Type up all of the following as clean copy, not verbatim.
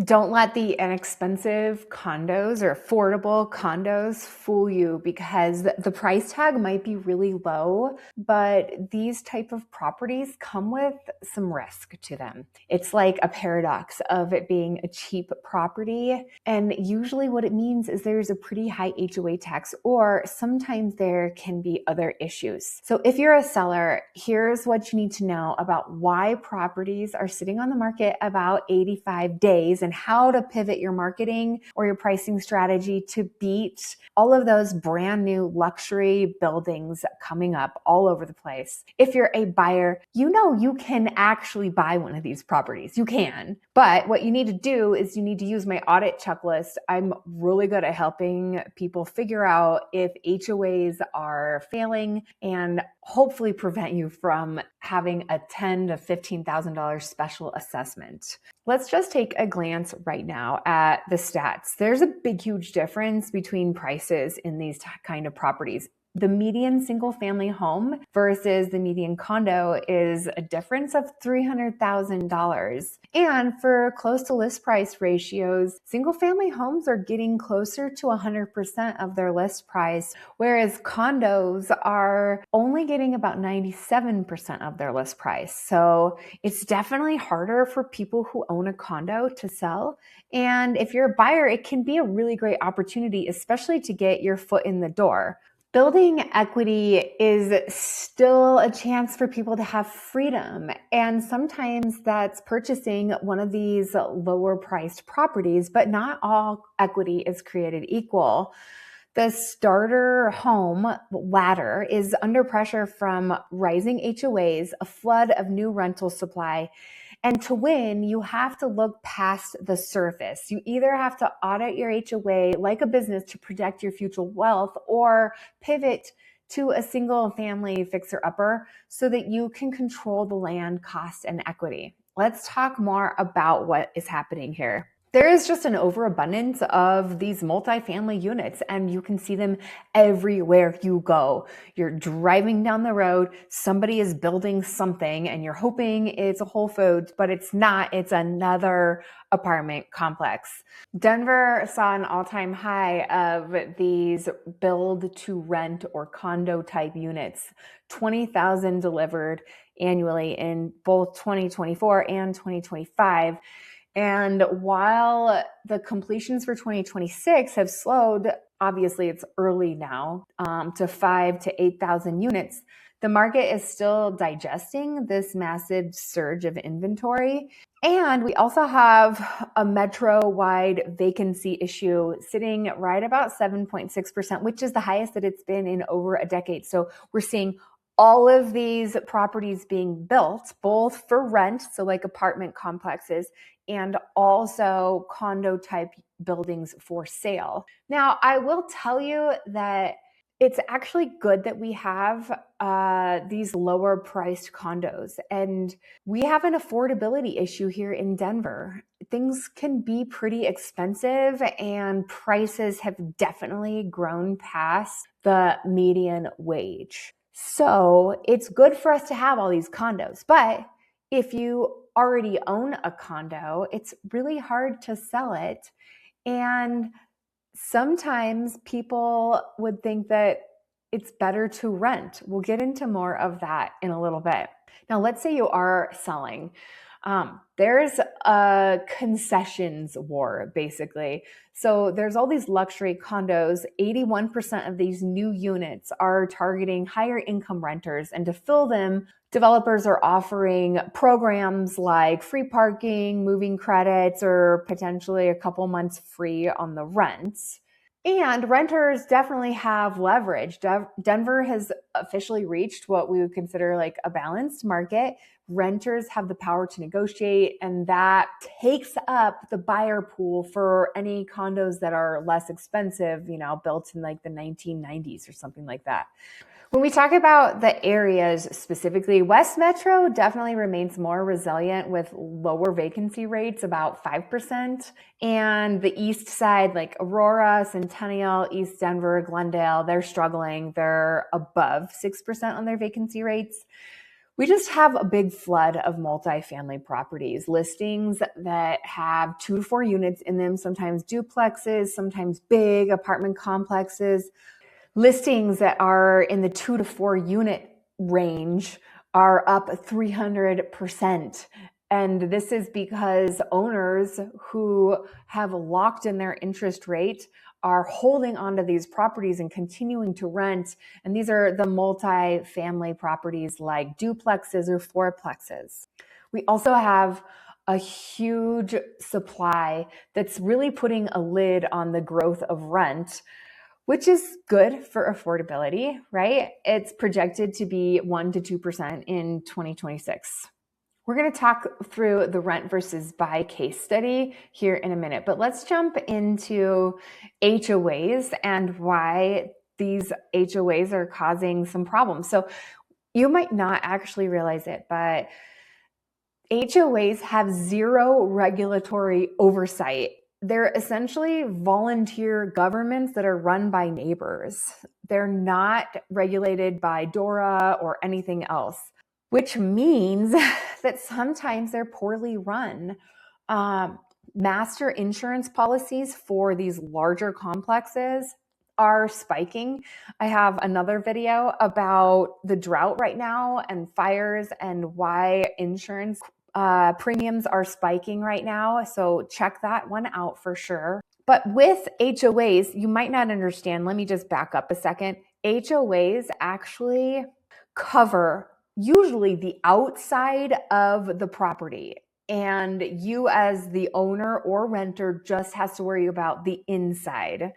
Don't let the inexpensive condos or affordable condos fool you, because the price tag might be really low, but these type of properties come with some risk to them. It's like a paradox of it being a cheap property. And usually what it means is there's a pretty high HOA tax, or sometimes there can be other issues. So if you're a seller, here's what you need to know about why properties are sitting on the market about 85 days, and how to pivot your marketing or your pricing strategy to beat all of those brand new luxury buildings coming up all over the place. If you're a buyer, you know you can actually buy one of these properties. You can. But what you need to do is you need to use my audit checklist. I'm really good at helping people figure out if HOAs are failing and hopefully prevent you from having a $10,000 to $15,000 special assessment. Let's just take a glance right now at the stats. There's a big, huge difference between prices in these kind of properties. The median single family home versus the median condo is a difference of $300,000. And for close to list price ratios, single family homes are getting closer to 100% of their list price, whereas condos are only getting about 97% of their list price. So it's definitely harder for people who own a condo to sell. And if you're a buyer, it can be a really great opportunity, especially to get your foot in the door. Building equity is still a chance for people to have freedom. And sometimes that's purchasing one of these lower priced properties, but not all equity is created equal. The starter home ladder is under pressure from rising HOAs, a flood of new rental supply. And to win, you have to look past the surface. You either have to audit your HOA like a business to protect your future wealth, or pivot to a single family fixer-upper so that you can control the land cost and equity. Let's talk more about what is happening here. There is just an overabundance of these multifamily units, and you can see them everywhere you go. You're driving down the road, somebody is building something, and you're hoping it's a Whole Foods, but it's not. It's another apartment complex. Denver saw an all-time high of these build to rent or condo type units, 20,000 delivered annually in both 2024 and 2025. And while the completions for 2026 have slowed, obviously it's early now, to 5,000 to 8,000 units, the market is still digesting this massive surge of inventory. And we also have a metro-wide vacancy issue sitting right about 7.6%, which is the highest that it's been in over a decade. So we're seeing all of these properties being built, both for rent, so like apartment complexes, and also condo type buildings for sale. Now, I will tell you that it's actually good that we have these lower priced condos, and we have an affordability issue here in Denver. Things can be pretty expensive, and prices have definitely grown past the median wage. So it's good for us to have all these condos. But if you already own a condo, it's really hard to sell it. And sometimes people would think that it's better to rent. We'll get into more of that in a little bit. Now, let's say you are selling. There's a concessions war, basically. So there's all these luxury condos. 81% of these new units are targeting higher income renters. And to fill them, developers are offering programs like free parking, moving credits, or potentially a couple months free on the rents. And renters definitely have leverage. Denver has officially reached what we would consider like a balanced market. Renters have the power to negotiate, and that takes up the buyer pool for any condos that are less expensive, built in like the 1990s or something like that. When we talk about the areas specifically, West Metro definitely remains more resilient with lower vacancy rates, about 5%. And the east side, like Aurora, Centennial, East Denver, Glendale, they're struggling. They're above 6% on their vacancy rates. We just have a big flood of multifamily properties, listings that have 2 to 4 units in them, sometimes duplexes, sometimes big apartment complexes. Listings that are in the 2 to 4 unit range are up 300%. And this is because owners who have locked in their interest rate are holding onto these properties and continuing to rent. And these are the multi-family properties like duplexes or fourplexes. We also have a huge supply that's really putting a lid on the growth of rent, which is good for affordability, right? It's projected to be 1 to 2% in 2026. We're going to talk through the rent versus buy case study here in a minute, but let's jump into HOAs and why these HOAs are causing some problems. So you might not actually realize it, but HOAs have zero regulatory oversight. They're essentially volunteer governments that are run by neighbors. They're not regulated by DORA or anything else, which means that sometimes they're poorly run. Master insurance policies for these larger complexes are spiking. I have another video about the drought right now and fires and why insurance premiums are spiking right now. So check that one out for sure. But with HOAs, you might not understand. Let me just back up a second. HOAs actually cover usually the outside of the property. And you as the owner or renter just has to worry about the inside.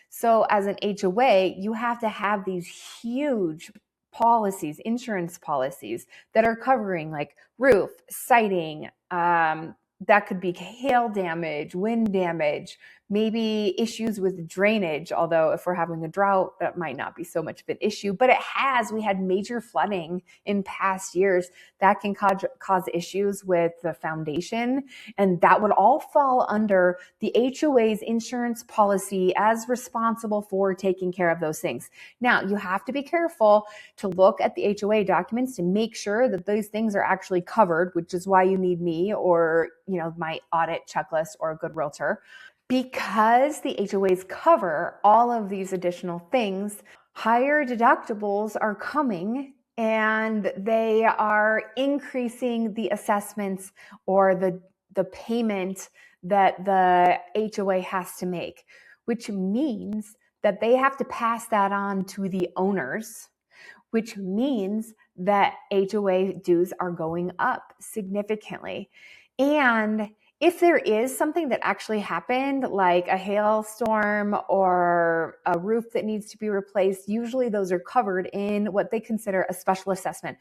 So as an HOA, you have to have these huge policies, insurance policies that are covering like roof, siding, that could be hail damage, wind damage, maybe issues with drainage, although if we're having a drought, that might not be so much of an issue, but we had major flooding in past years that can cause issues with the foundation, and that would all fall under the HOA's insurance policy as responsible for taking care of those things. Now, you have to be careful to look at the HOA documents to make sure that those things are actually covered, which is why you need me or my audit checklist or a good realtor. Because the HOAs cover all of these additional things, higher deductibles are coming and they are increasing the assessments or the payment that the HOA has to make, which means that they have to pass that on to the owners, which means that HOA dues are going up significantly. And if there is something that actually happened, like a hailstorm or a roof that needs to be replaced, usually those are covered in what they consider a special assessment.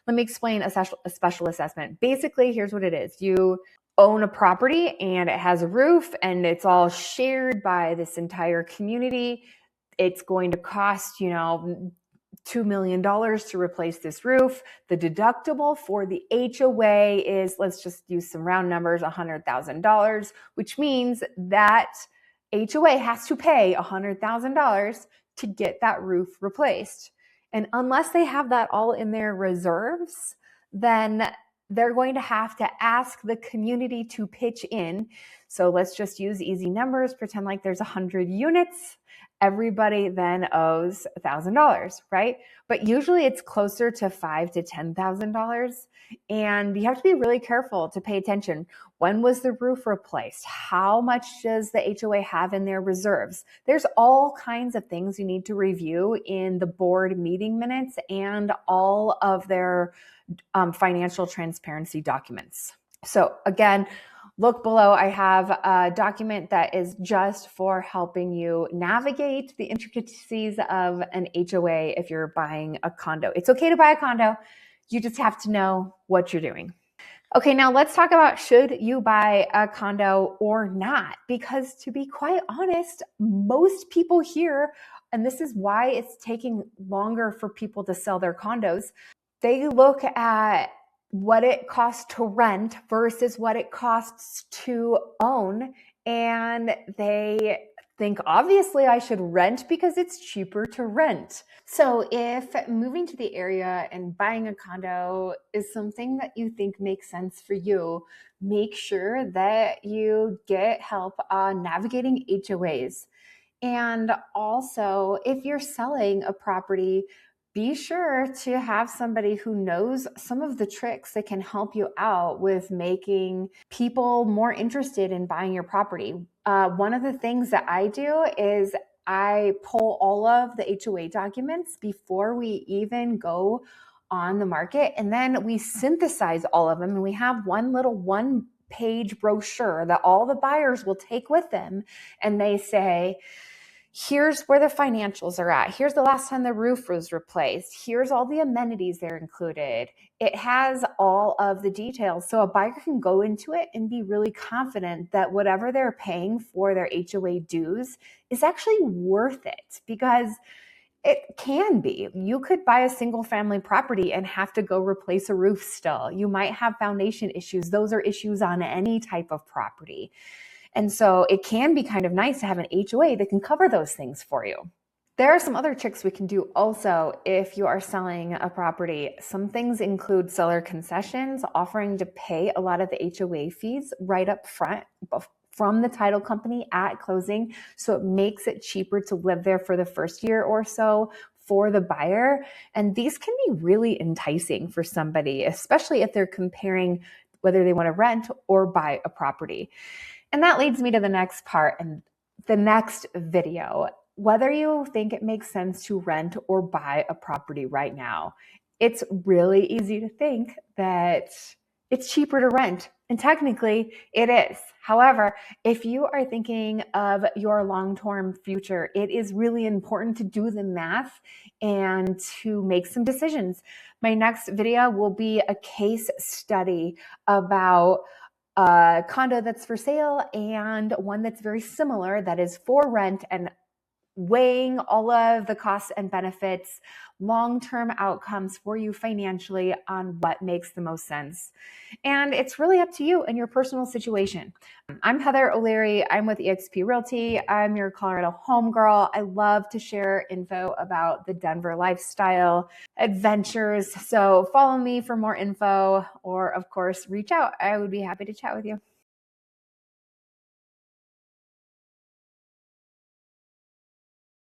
Let me explain a special assessment. Basically, here's what it is. You own a property and it has a roof and it's all shared by this entire community. It's going to cost, $2 million to replace this roof. The deductible for the HOA is, let's just use some round numbers, $100,000, which means that HOA has to pay $100,000 to get that roof replaced. And unless they have that all in their reserves, then they're going to have to ask the community to pitch in. So let's just use easy numbers, pretend like there's 100 units. Everybody then owes $1,000, right? But usually it's closer to $5,000 to $10,000. And you have to be really careful to pay attention. When was the roof replaced? How much does the HOA have in their reserves? There's all kinds of things you need to review in the board meeting minutes and all of their financial transparency documents. So again, look below. I have a document that is just for helping you navigate the intricacies of an HOA if you're buying a condo. It's okay to buy a condo. You just have to know what you're doing. Okay, now let's talk about should you buy a condo or not? Because to be quite honest, most people here, and this is why it's taking longer for people to sell their condos, they look at what it costs to rent versus what it costs to own, and they think obviously I should rent because it's cheaper to rent. So if moving to the area and buying a condo is something that you think makes sense for you, make sure that you get help navigating HOAs. And also, if you're selling a property, be sure to have somebody who knows some of the tricks that can help you out with making people more interested in buying your property. One of the things that I do is I pull all of the HOA documents before we even go on the market, and then we synthesize all of them, and we have one page brochure that all the buyers will take with them, and they say, here's where the financials are at. Here's the last time the roof was replaced. Here's all the amenities that are included. It has all of the details. So a buyer can go into it and be really confident that whatever they're paying for their HOA dues is actually worth it, because it can be. You could buy a single family property and have to go replace a roof still. You might have foundation issues. Those are issues on any type of property. And so it can be kind of nice to have an HOA that can cover those things for you. There are some other tricks we can do also if you are selling a property. Some things include seller concessions, offering to pay a lot of the HOA fees right up front from the title company at closing. So it makes it cheaper to live there for the first year or so for the buyer. And these can be really enticing for somebody, especially if they're comparing whether they want to rent or buy a property. And that leads me to the next part and the next video. Whether you think it makes sense to rent or buy a property right now, it's really easy to think that it's cheaper to rent. And technically it is. However, if you are thinking of your long-term future, it is really important to do the math and to make some decisions. My next video will be a case study about a condo that's for sale and one that's very similar that is for rent, and weighing all of the costs and benefits, long-term outcomes for you financially on what makes the most sense. And it's really up to you and your personal situation. I'm Heather O'Leary. I'm with eXp Realty. I'm your Colorado homegirl. I love to share info about the Denver lifestyle adventures. So follow me for more info, or of course, reach out. I would be happy to chat with you.